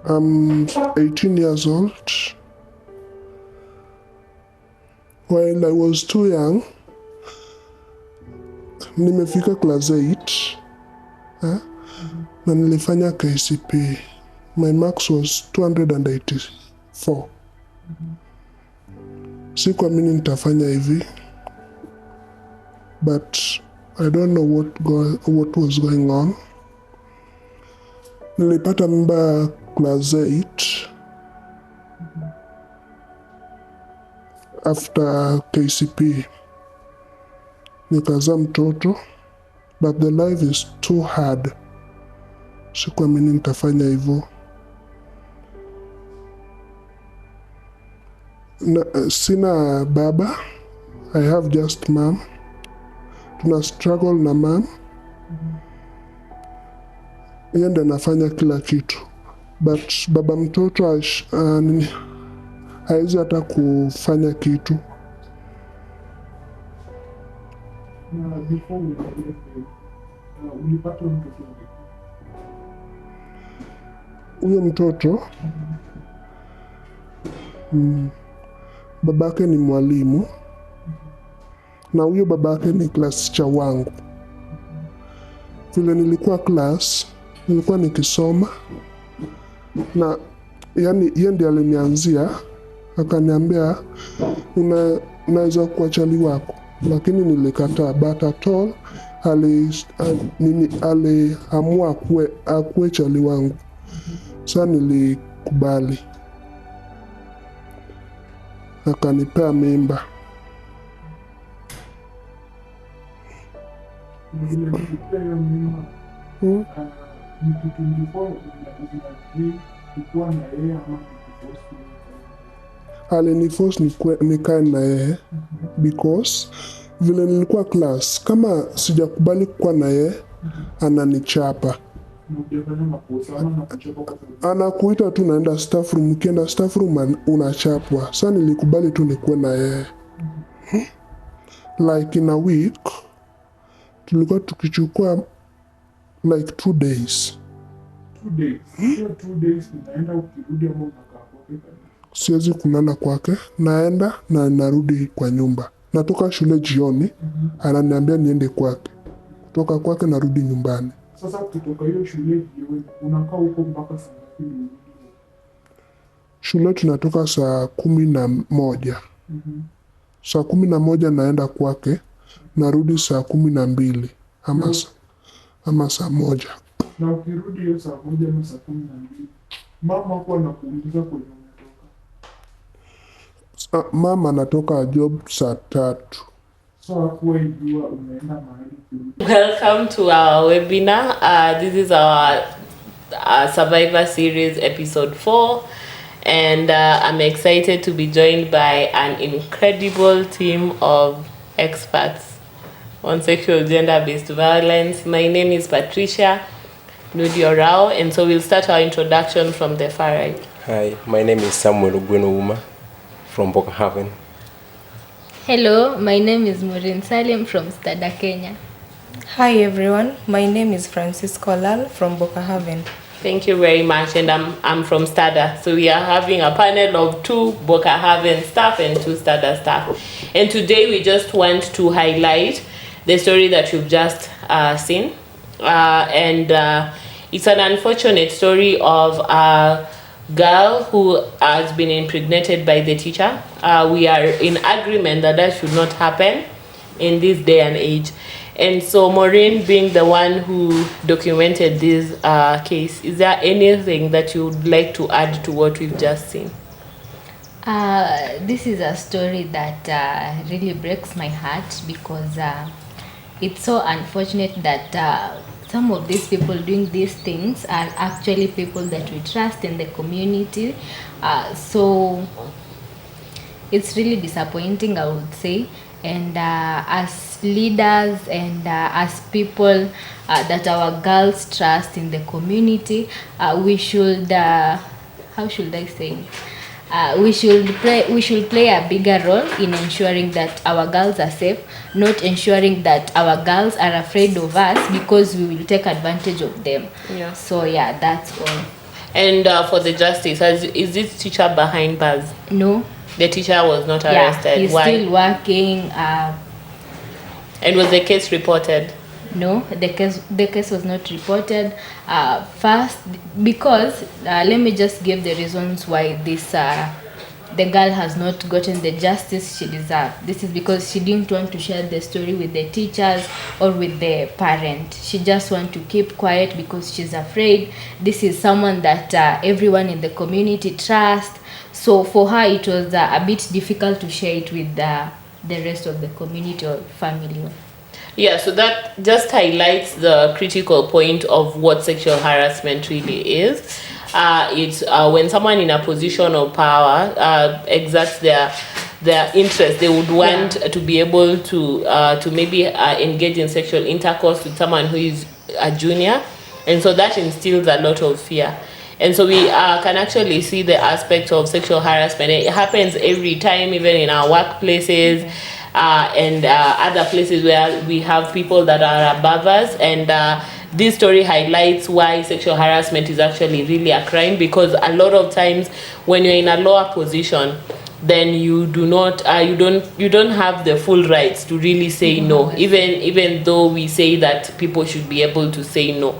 I'm 18 years old. While I was too young, nimefika class 8 na nilifanya KCPE. My marks was 284. Sikuamini nitafanya hivi, but I don't know what was going on. Nilipata mimba class 8 after KCPE. Nikazaa mtoto, but the life is too hard. Sikuamini nitafanya hivyo. Sina baba, I have just mom. Tuna struggle na mom. Yeye ndiye anafanya kila kitu, but baba mtoto hawezi hata kufanya kitu. Huyo mtoto babake ni mwalimu, na huyo babake ni class cha wangu. Vile nilikuwa class, nilikuwa nikisoma, na yani yeye ndiye alinianzia, akaniambia unaweza kuwa chali wako, lakini nilikataa. But at all aliamua akuwe chali wangu. Sasa nilikubali, akanipea mimba. Aliniforce nikae na yeye because vile nilikuwa class, kama sijakubali kuwa na yeye ananichapa. Anakuita tu naenda staff room, ukienda staff room unachapwa. Sasa nilikubali tu nikuwe na yeye. Like in a week tulikuwa tukichukua like 2 days. 2 days? 2 days unaenda ukirudi ama unakaa kwake? Siwezi kulala kwake, naenda na narudi kwa nyumba. Natoka shule jioni, ananiambia niende kwake. Kutoka kwake narudi nyumbani. Sasa kutoka hiyo shule jioni, unakaa huko mpaka saa ngapi? Shule tunatoka saa 11. Saa 11 naenda kwake, narudi saa 12 ama saa 1. Na ukirudi hiyo saa 1 ama saa 12, mama kwa anakuuliza kwenye umetoka? Mama anatoka job saa 3. Welcome to our webinar. This is our Survivor Series episode 4, and I'm excited to be joined by an incredible team of experts on sexual gender-based violence. My name is Patricia Nudiorao, and so we'll start our introduction from the far right. Hi, my name is Samuel Ugweno from Bokahaven. Hello, my name is Maureen Salim from Stada, Kenya. Hi everyone, my name is Francisco Lal from Bokahaven. Thank you very much, and I'm from Stada. So we are having a panel of 2 Bokahaven staff and 2 Stada staff. And today we just want to highlight the story that you've just seen. It's an unfortunate story of a girl who has been impregnated by the teacher. We are in agreement that should not happen in this day and age. And so Maureen, being the one who documented this case, is there anything that you would like to add to what we've just seen? This is a story that really breaks my heart because it's so unfortunate that some of these people doing these things are actually people that we trust in the community. So it's really disappointing, I would say. And as leaders and as people that our girls trust in the community, we should, how should I say, we should play a bigger role in ensuring that our girls are safe, not ensuring that our girls are afraid of us because we will take advantage of them. Yeah. So yeah, that's all. And for the justice, is this teacher behind bars? No. The teacher was not Yeah, arrested. he's Why? still working. And was the case reported? No, the case was not reported. First, because let me just give the reasons why this the girl has not gotten the justice she deserved. This is because she didn't want to share the story with the teachers or with the parent. She just want to keep quiet because she's afraid. This is someone that everyone in the community trusts. So for her, it was a bit difficult to share it with the rest of the community or family. Yeah, so that just highlights the critical point of what sexual harassment really is. It's when someone in a position of power exerts their interest, they would want to be able to maybe engage in sexual intercourse with someone who is a junior, and so that instills a lot of fear. And so we can actually see the aspect of sexual harassment. It happens every time, even in our workplaces. And other places where we have people that are above us, and this story highlights why sexual harassment is actually really a crime, because a lot of times when you're in a lower position, then you don't have the full rights to really say no, even though we say that people should be able to say no.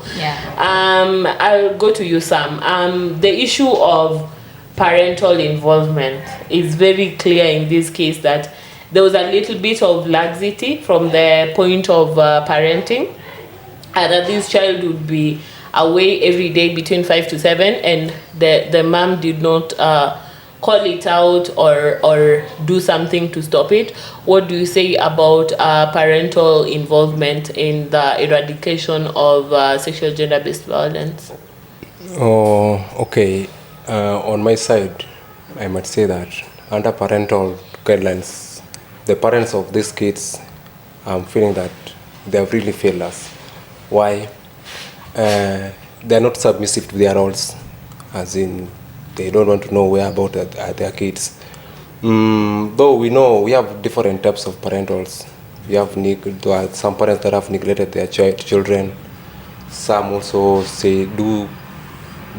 I'll go to you, Sam. The issue of parental involvement is very clear in this case, that there was a little bit of laxity from the point of parenting, and that this child would be away every day between 5 to 7, and the mom did not call it out or do something to stop it. What do you say about parental involvement in the eradication of sexual gender-based violence? Oh, okay. On my side, I might say that under parental guidelines, the parents of these kids, I'm feeling that they have really failed us. Why? They are not submissive to their roles, as in they don't want to know where about their kids. Though we know we have different types of parentals. We have some parents that have neglected their children. Some also do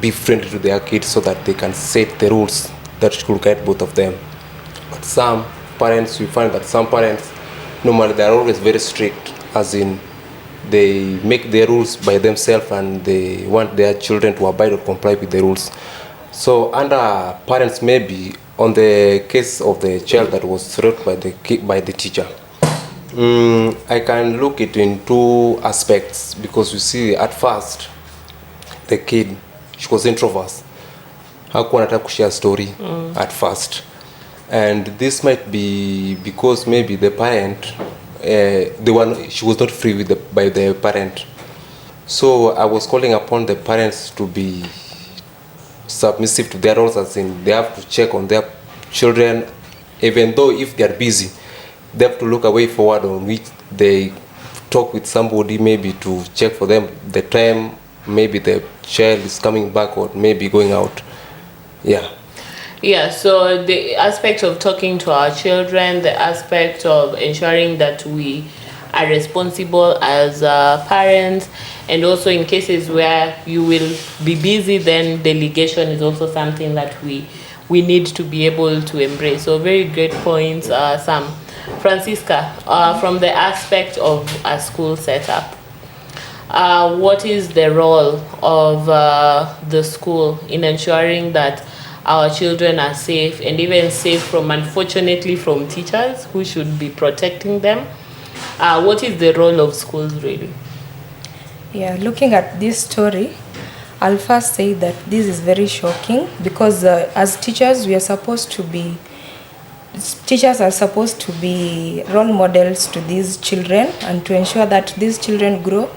be friendly to their kids so that they can set the rules that should guide both of them. But some parents, we find that some parents normally they are always very strict, as in they make their rules by themselves and they want their children to abide or comply with the rules. So under parents, maybe on the case of the child that was threatened by the teacher, I can look it in two aspects, because you see at first the kid, she was introvert. Hakuwa anataka kushare story at first. And this might be because maybe the parent, she was not free by the parent. So I was calling upon the parents to be submissive to their roles, as in they have to check on their children, even though if they are busy, they have to look a way forward on which they talk with somebody, maybe to check for them the time maybe the child is coming back or maybe going out. Yeah, so the aspect of talking to our children, the aspect of ensuring that we are responsible as parents, and also in cases where you will be busy, then delegation is also something that we need to be able to embrace. So very great points, Sam. Francisca, from the aspect of a school setup, what is the role of the school in ensuring that our children are safe, and even safe from, unfortunately, from teachers who should be protecting them? What is the role of schools really? Yeah, looking at this story, I'll first say that this is very shocking, because as teachers, teachers are supposed to be role models to these children, and to ensure that these children grow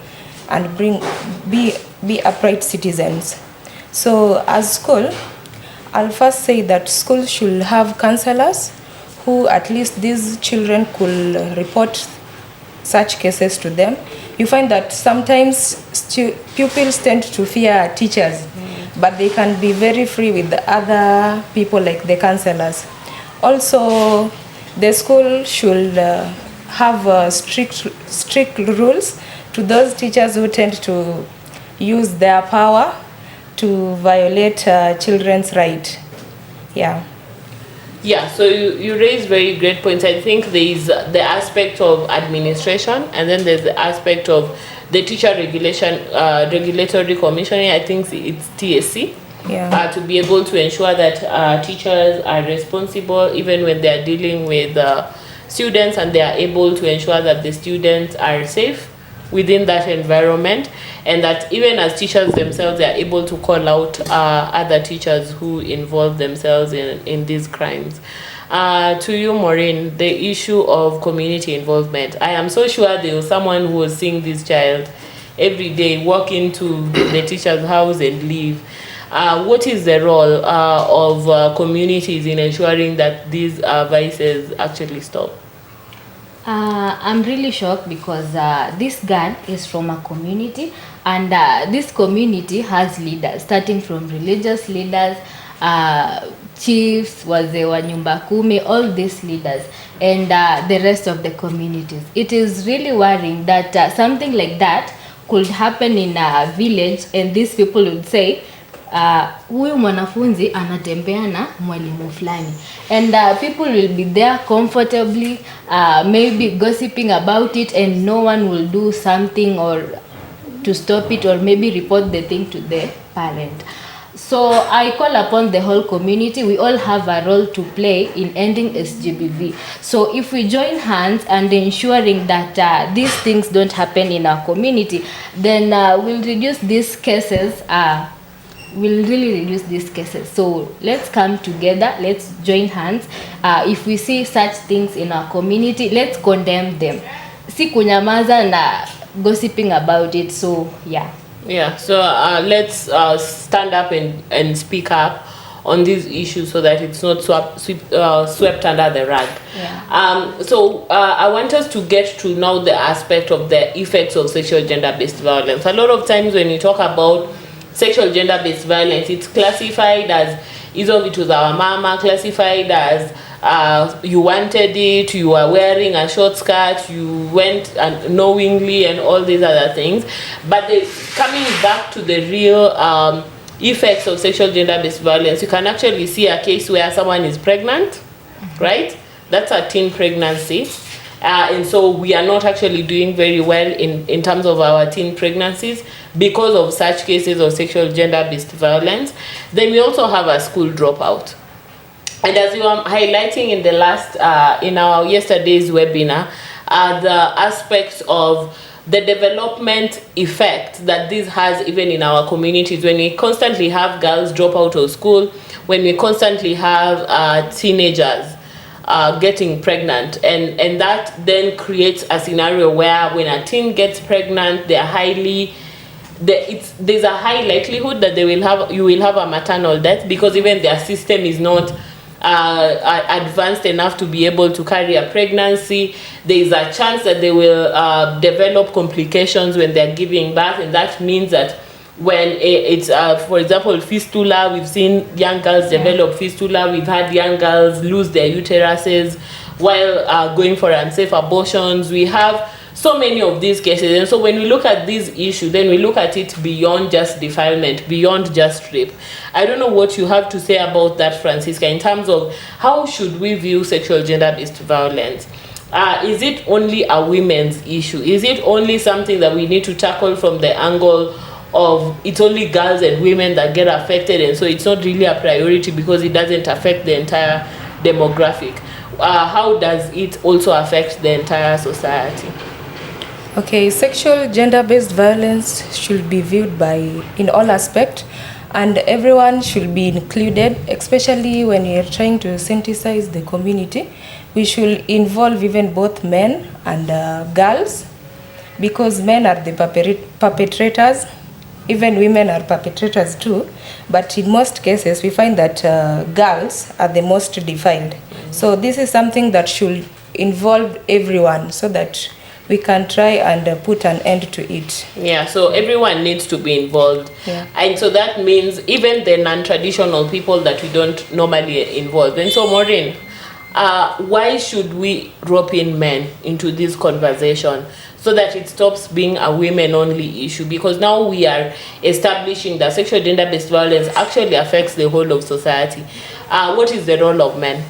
and be upright citizens. So as school, I'll first say that schools should have counselors who at least these children could report such cases to them. You find that sometimes pupils tend to fear teachers, but they can be very free with the other people like the counselors. Also, the school should have strict rules to those teachers who tend to use their power to violate children's right. Yeah. Yeah, so you raise very great points. I think there is the aspect of administration, and then there's the aspect of the teacher regulatory commissioning. I think it's TSC. Yeah. To be able to ensure that teachers are responsible even when they are dealing with students, and they are able to ensure that the students are safe within that environment, and that even as teachers themselves, they are able to call out other teachers who involve themselves in these crimes. To you, Maureen, the issue of community involvement. I am so sure there was someone who was seeing this child every day, walk into the teacher's house and leave. What is the role of communities in ensuring that these vices actually stop? I'm really shocked because this girl is from a community, and this community has leaders, starting from religious leaders, chiefs, wazee wa nyumba kumi, all these leaders, and the rest of the communities. It is really worrying that something like that could happen in a village, and these people would say, huyu mwanafunzi anatembea na mwalimu fulani, and people will be there comfortably, maybe gossiping about it, and no one will do something or to stop it, or maybe report the thing to the parent. So I call upon the whole community. We all have a role to play in ending SGBV. So if we join hands and ensuring that these things don't happen in our community, then we'll reduce these cases. Will really reduce these cases. So let's come together, let's join hands. If we see such things in our community, let's condemn them. Si kunyamaza na gossiping about it. So yeah, so let's stand up and speak up on these issues so that it's not swept under the rug. So I want us to get to now the aspect of the effects of sexual gender-based violence. A lot of times when you talk about sexual gender-based violence, it's classified as either it was our mama, classified as you wanted it, you were wearing a short skirt, you went unknowingly, and all these other things. But coming back to the real effects of sexual gender-based violence, you can actually see a case where someone is pregnant, right? That's a teen pregnancy. And so we are not actually doing very well in terms of our teen pregnancies because of such cases of sexual gender-based violence. Then we also have a school dropout. And as you were highlighting in the last, in our yesterday's webinar, the aspects of the development effect that this has even in our communities, when we constantly have girls drop out of school, when we constantly have teenagers getting pregnant, and that then creates a scenario where when a teen gets pregnant, they're there's a high likelihood that you will have a maternal death, because even their system is not advanced enough to be able to carry a pregnancy. There is a chance that they will develop complications when they're giving birth, and that means that when it's for example fistula, we've seen young girls develop fistula, we've had young girls lose their uteruses while going for unsafe abortions. We have so many of these cases, and so when we look at this issue, then we look at it beyond just defilement, beyond just rape. I don't know what you have to say about that, Francisca, in terms of how should we view sexual gender-based violence. Is it only a women's issue? Is it only something that we need to tackle from the angle of it's only girls and women that get affected, and so it's not really a priority because it doesn't affect the entire demographic? How does it also affect the entire society? Okay, sexual gender-based violence should be viewed in all aspects, and everyone should be included, especially when we are trying to sensitize the community. We should involve even both men and girls, because men are the perpetrators. Even women are perpetrators too, but in most cases we find that girls are the most defiled. So this is something that should involve everyone so that we can try and put an end to it. Yeah, so everyone needs to be involved. Yeah. And so that means even the non-traditional people that we don't normally involve. And so Maureen, why should we rope in men into this conversation so that it stops being a women only issue, because now we are establishing that sexual gender based violence actually affects the whole of society. What is the role of men?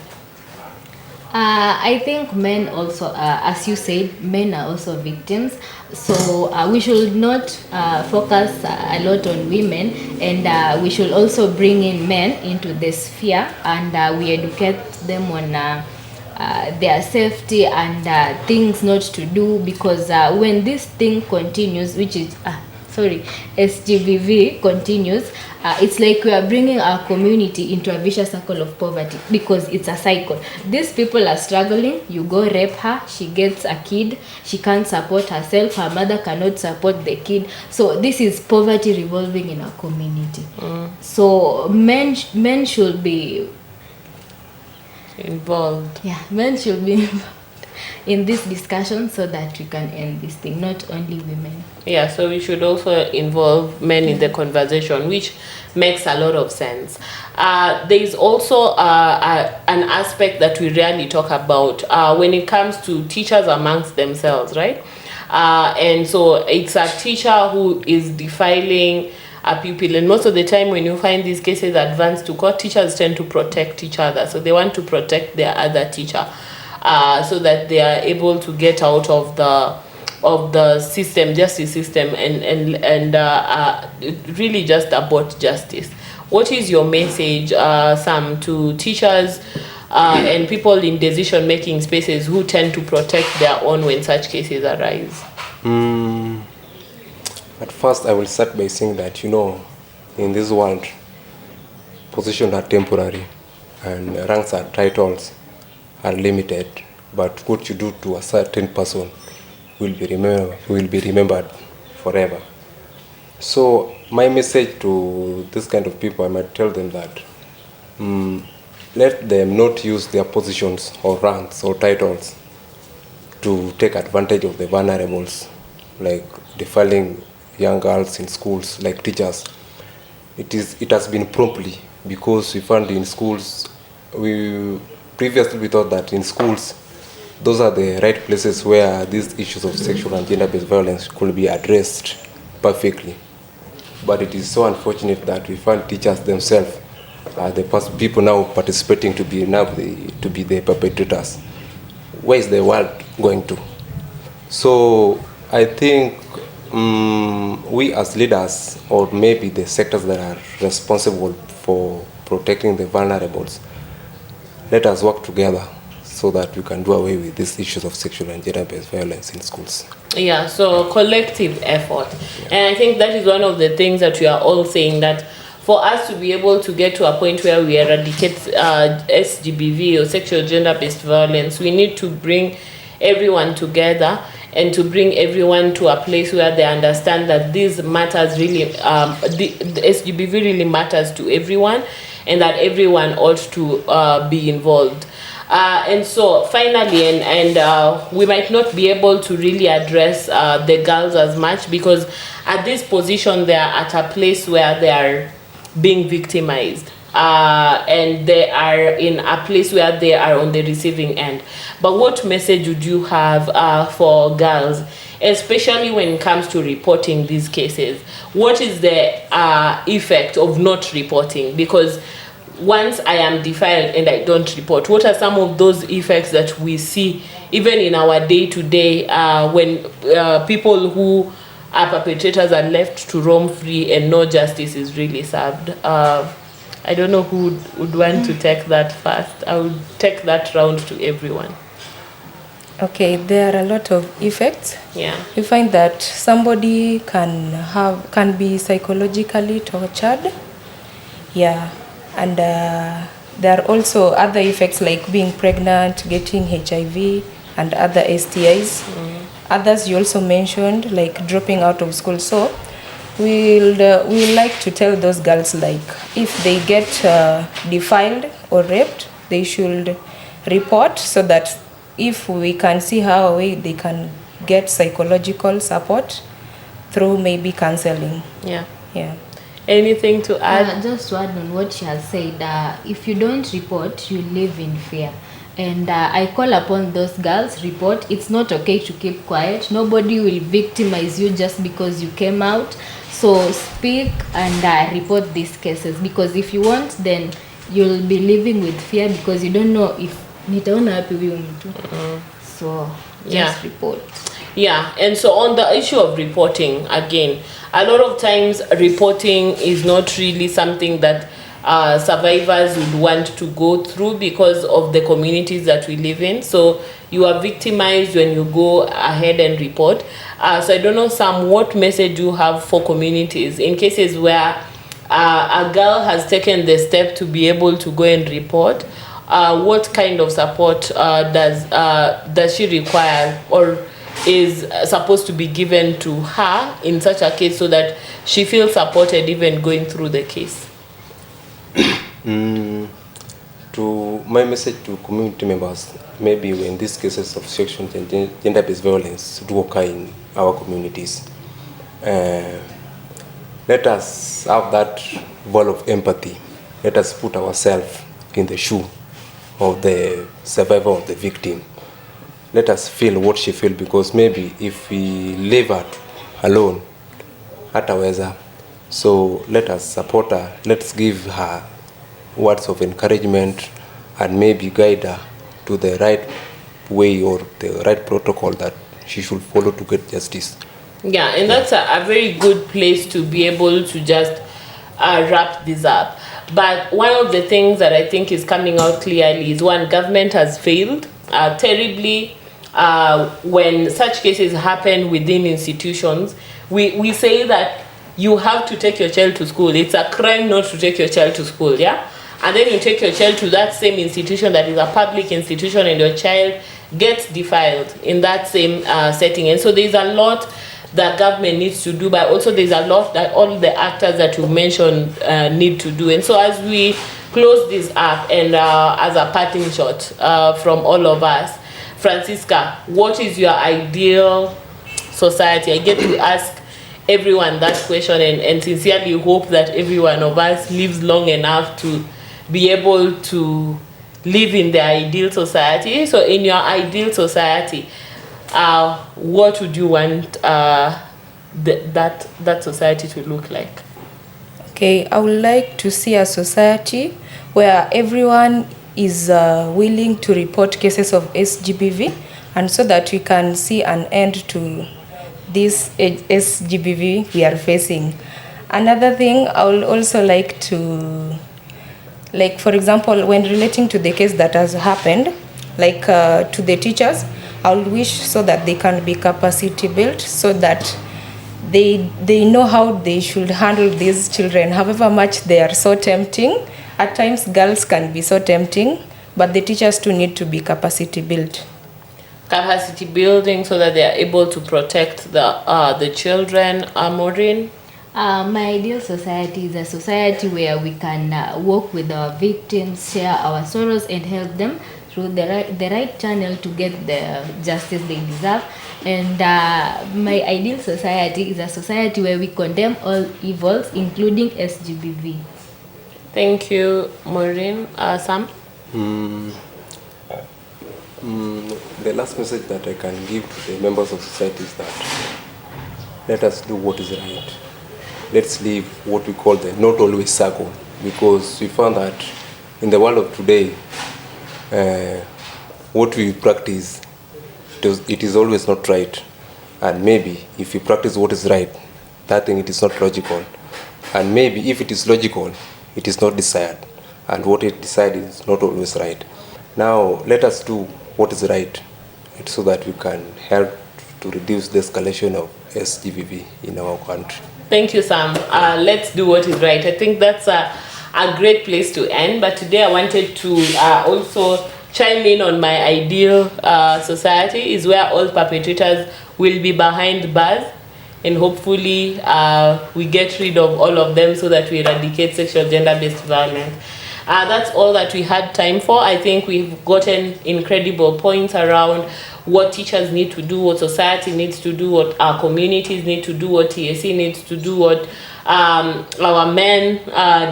I think men also, as you said, men are also victims. So we should not focus a lot on women, and we should also bring in men into this sphere, and we educate them on their safety and things not to do, because when this thing continues, which is SGBV continues, it's like we are bringing our community into a vicious circle of poverty, because it's a cycle. These people are struggling, you go rape her, she gets a kid, she can't support herself, her mother cannot support the kid. So this is poverty revolving in our community. So men should be involved. Yeah, men should be involved in this discussion so that we can end this thing, not only women. Yeah, so we should also involve men in the conversation, which makes a lot of sense. There is also an aspect that we rarely talk about when it comes to teachers amongst themselves, right? And so it's a teacher who is defiling a pupil, and most of the time when you find these cases advance to court, teachers tend to protect each other, so they want to protect their other teacher, so that they are able to get out of the justice system, and really just abort justice. What is your message, Sam, to teachers and people in decision making spaces who tend to protect their own when such cases arise? At first, I will start by saying that, in this world, positions are temporary and ranks and titles are limited, but what you do to a certain person will be remembered forever. So my message to this kind of people, I might tell them that let them not use their positions or ranks or titles to take advantage of the vulnerables, like defiling young girls in schools, like teachers. It has been promptly, because we found in schools, previously we thought that in schools those are the right places where these issues of sexual and gender-based violence could be addressed perfectly. But it is so unfortunate that we find teachers themselves are the people now participating to be the perpetrators. Where is the world going to? So I think we as leaders, or maybe the sectors that are responsible for protecting the vulnerables, let us work together so that we can do away with these issues of sexual and gender-based violence in schools. Yeah, so collective effort. Yeah. And I think that is one of the things that we are all saying, that for us to be able to get to a point where we eradicate SGBV or sexual gender-based violence, we need to bring everyone together and to bring everyone to a place where they understand that this matters really, the SGBV really matters to everyone, and that everyone ought to be involved. And so finally, and we might not be able to really address the girls as much, because at this position they are at a place where they are being victimized, and they are in a place where they are on the receiving end. But what message would you have for girls, especially when it comes to reporting these cases? What is the effect of not reporting? Because once I am defiled and I don't report, what are some of those effects that we see even in our day-to-day when people who are perpetrators are left to roam free and no justice is really served? I don't know who would want to take that first. I would take that round to everyone. Okay, there are a lot of effects. Yeah. You find that somebody can be psychologically tortured. Yeah. And there are also other effects like being pregnant, getting HIV and other STIs. Others you also mentioned, like dropping out of school. So we'll like to tell those girls, like, if they get defiled or raped, they should report, so that if we can see how they can get psychological support through maybe counseling. Yeah. Yeah. Anything to add? Just to add on what she has said, if you don't report, you live in fear. And I call upon those girls, report. It's not okay to keep quiet. Nobody will victimize you just because you came out. So speak and report these cases, because if you won't, then you'll be living with fear, because you don't know if nitaona wapi huyu mtu. So just report. Yeah, and so on the issue of reporting, again, a lot of times reporting is not really something that survivors would want to go through because of the communities that we live in. So you are victimized when you go ahead and report. So I don't know, Sam, what message you have for communities in cases where a girl has taken the step to be able to go and report. What kind of support does she require or is supposed to be given to her in such a case so that she feels supported even going through the case? To my message to community members, maybe when these cases of sexual and gender-based violence do occur in our communities, let us have that wall of empathy. Let us put ourselves in the shoe of the survivor, of the victim. Let us feel what she feels, because maybe if we leave her alone, hataweza. So let us support her. Let's give her words of encouragement and maybe guide her to the right way or the right protocol that she should follow to get justice. Yeah, and that's a very good place to be able to just wrap this up. But one of the things that I think is coming out clearly is, one, government has failed terribly. When such cases happen within institutions, we say that you have to take your child to school. It's a crime not to take your child to school, yeah? And then you take your child to that same institution that is a public institution, and your child gets defiled in that same setting. And so there's a lot that government needs to do, but also there's a lot that all the actors that you mentioned need to do. And so as we close this up, and as a parting shot from all of us, Francisca, what is your ideal society? I get to ask everyone that question, and sincerely hope that every one of us lives long enough to be able to live in the ideal society. So in your ideal society, what would you want that society to look like? Okay, I would like to see a society where everyone is willing to report cases of SGBV, and so that we can see an end to this SGBV we are facing. Another thing, I would also like to, like for example, when relating to the case that has happened, like to the teachers, I would wish so that they can be capacity built, so that they know how they should handle these children, however much they are so tempting. At times girls can be so tempting, but the teachers too need to be capacity built. Capacity building so that they are able to protect the children. Maureen? My ideal society is a society where we can work with our victims, share our sorrows, and help them through the right channel to get the justice they deserve. And my ideal society is a society where we condemn all evils, including SGBV. Thank you, Maureen. Sam? The last message that I can give to the members of society is that let us do what is right. Let's leave what we call the not always circle, because we found that in the world of today, what we practice, it is always not right. And maybe if we practice what is right, that thing it is not logical. And maybe if it is logical, it is not desired. And what it decided is not always right. Now let us do what is right, so that we can help to reduce the escalation of SGBV in our country. Thank you, Sam. Let's do what is right. I think that's a great place to end. But today I wanted to also chime in on my ideal society is where all perpetrators will be behind bars, and hopefully we get rid of all of them so that we eradicate sexual gender-based violence. That's all that we had time for. I think we've gotten incredible points around what teachers need to do, what society needs to do, what our communities need to do, what TSC needs to do, what our men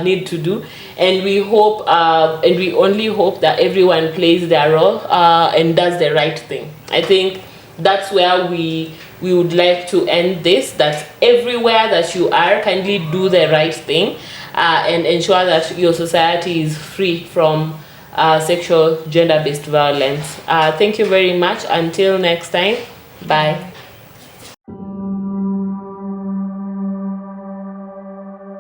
need to do. And we hope, and we only hope that everyone plays their role and does the right thing. I think that's where we would like to end this, that everywhere that you are, kindly do the right thing and ensure that your society is free from sexual gender-based violence. Thank you very much. Until next time, bye.